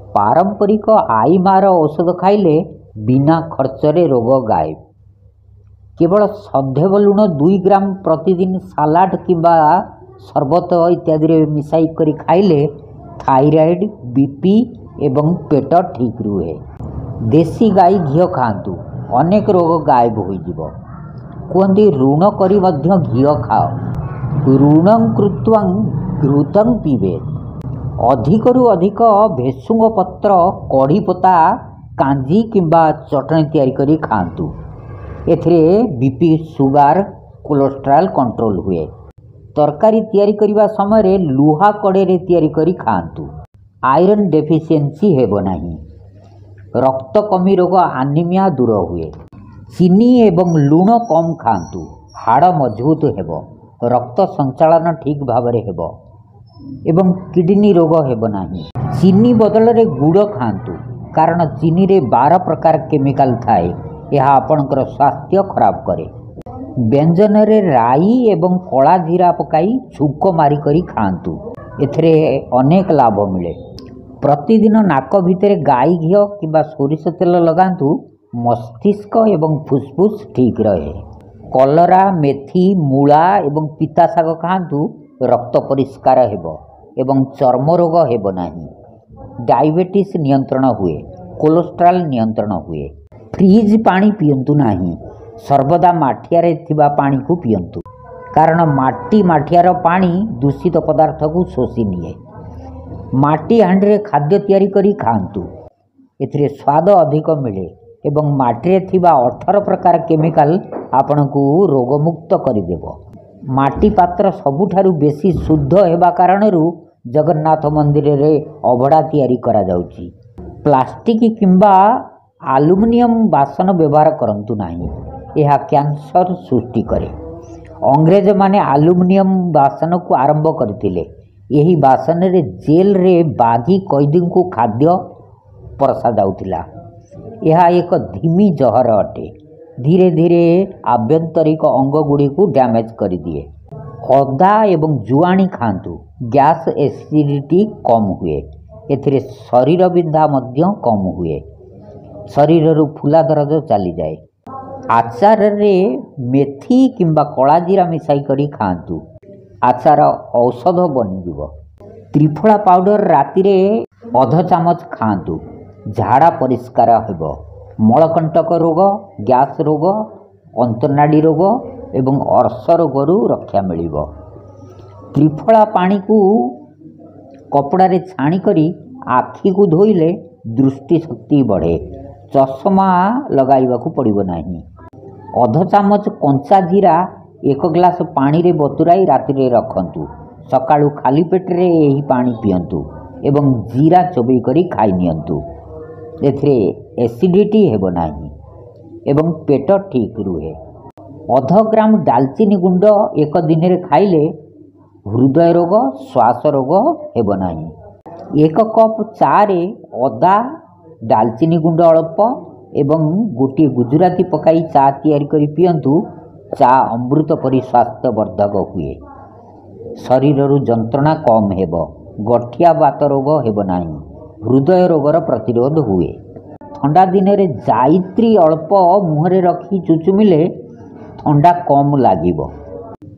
पारंपरिक आईमार औषध खाइले बिना खर्चरे रोग गायब। केवल सधैव लुण 2 ग्राम प्रतिदिन सालाड किंबा शरबत इत्यादि मिसाई करी खाइले थायराइड, बीपी एवं पेट ठीक रुहे। देसी गाई घी खाआंतु, अनेक रोग गायब होइजिवो। कहते ऋण करी मध्य घी खाओ। ऋणं कृत्वा घृतं पीबेत। अधिकरु अधिक भेसुंग पत्र, कढ़ी पत्ता कांजी किंबा चटनी तैयारी करी खाआंतु। एथिरे बीपी, सुगार, कोलेस्ट्रॉल कंट्रोल हुए। तरकारी तैयारी करिबा समय रे लुहा कड़े तैयारी करी खाआंतु। आयरन डेफिशिएंसी हेबो नाही। रक्त कमी रोग आनीमिया दूर हुए। चीनी एवं लुण कम खाआंतु, हाड़ मजबूत हेबो, रक्त संचालन ठीक भाव में हेबो एवं किडनी रोग हेबो नाही। चीनी बदल रे गुड़ खाआंतु, कारण चीनी रे 12 प्रकार केमिकल थाए, यह आपणकर स्वास्थ्य खराब करे। व्यंजन रे राई एवं कला जीरा पकाई छुक मारी करी खाआंतु, एथिरे अनेक लाभ मिले। प्रतिदिन नाक भितर गाई घी किंबा सोरिष तेल लगांतु, मस्तिष्क एवं फुसफुस ठीक रहे। कलरा, मेथी, मूला एवं पिता शाग खाआंतु, रक्त परिष्कार हेबो एवं चर्म रोग हेबो नाही। डायबिटीज नियंत्रण हुए, कोलेस्ट्रॉल नियंत्रण हुए। फ्रीज पानी पियंतु नाही, सर्वदा माठिया रे थिबा पानी को पियंतु, कारण माठियार पानी दूषित पदार्थ को शोषि निए। माटी हांडी रे खाद्य तैयारी करी खाआंतु, एथिरे स्वाद अधिक मिले एवं माटी रे थिबा 18 प्रकार केमिकल आपनकु रोगमुक्त करिदेबो। माटी पात्र सबुठारु बेसी शुद्ध हेबा कारणरू जगन्नाथ मंदिर रे अभड़ा तैयारी करा जाउची। प्लास्टिक किंबा आलुमिनियम बासन व्यवहार करंतु नाही, यह कैंसर सृष्टि करे। अंग्रेज माने आलुमिनियम बासन को आरंभ करथिले। यही बासन रे जेल रे बागी कैदी को खाद्य परसा जाउथिला। यह एक धीमी जहर अटे, धीरे धीरे आभ्यंतरिक अंग गुड़ी को डैमेज कर दिए। अदा एवं जुआणी खाआंतु, गैस एसिडिटी कम हुए। एथिरे शरीर बिंधा मध्य कम हुए, शरीर रु फुला दरद चली जाए। आचार रे मेथी किंबा कला जीरा मिसाई करी खाआंतु, आचार औषध बनिजिवो। त्रिफला पाउडर राति रे अध चामच खाआंतु, झाड़ा परिष्कार हेबो। मलकंटक रोग, गैस रोग, अंतनाड़ी रोग एवं अर्श रोगरू रक्षा मिलिबो। त्रिफला पानी को कपड़ा रे छाणी करी आखि को धोइले दृष्टि शक्ति बढ़े। चश्मा लगाइबा को पड़िबो नाही। अध चामच कंचा जीरा 1 ग्लास पानी रे बतुराई राति रे रखंतु, सकाळु खाली पेट रे एही पानी पियंतु एवं जीरा चोबई करी खाई नियंतु। एथिरे एसिडिटी हेबो नाही एवं पेट ठीक रुहे। अध ग्राम डालचीनी गुंड 1 दिन रे खाइले हृदय रोग, श्वास रोग हेबो नाही। 1 कप चा रे अदा, डालचीनी गुंड अल्प एवं गोटे गुजराती पकाई चा तैयारी करी पियंतु। चा अमृत परि स्वास्थ्य वर्धक हुए। शरीर रु जंत्रणा कम हेबो, गठिया बात रोग हेबो नाही। हृदय रोगर प्रतिरोध हुए। ठंडा दिन रे जायत्री अल्प मुहरे रखी चुचुमिले ठंडा कम लागिबो।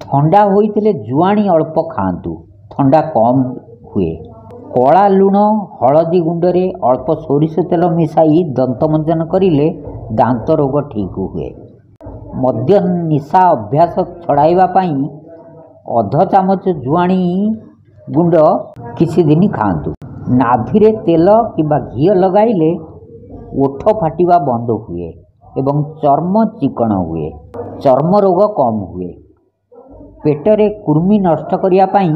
ठंडा होइतिले जुआणी अल्प खाआंतु, ठंडा कम हुए। कला लुण, हलदी गुंड रे अल्प सोरिष तेल मिसाई दंत मंजन करिले दांत रोग ठीक हुए। मद्य निशा अभ्यास छड़ाइबा पई अध चामच जुआणी गुंड किसी दिन खाआंतु। नाभिरे तेल किंबा घी लगाइले ओठ फाटिबा बंद हुए एवं चर्म चिकन हुए, चर्म रोग कम हुए। पेटरे कुर्मी नष्ट करिया पई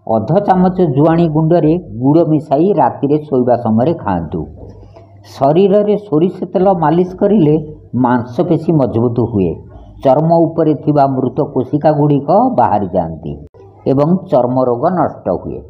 अध चामच जुआणी गुंड रे गुड़ मिसाई राति रे सोइबा समय खाआंतु। शरीर रे सोरिष तेल मालिश करिले मांसपेशी मजबूत हुए। चर्म उपरे थिबा मृत कोशिका गुड़िक बाहरी जाती एवं चर्म रोग नष्ट हुए।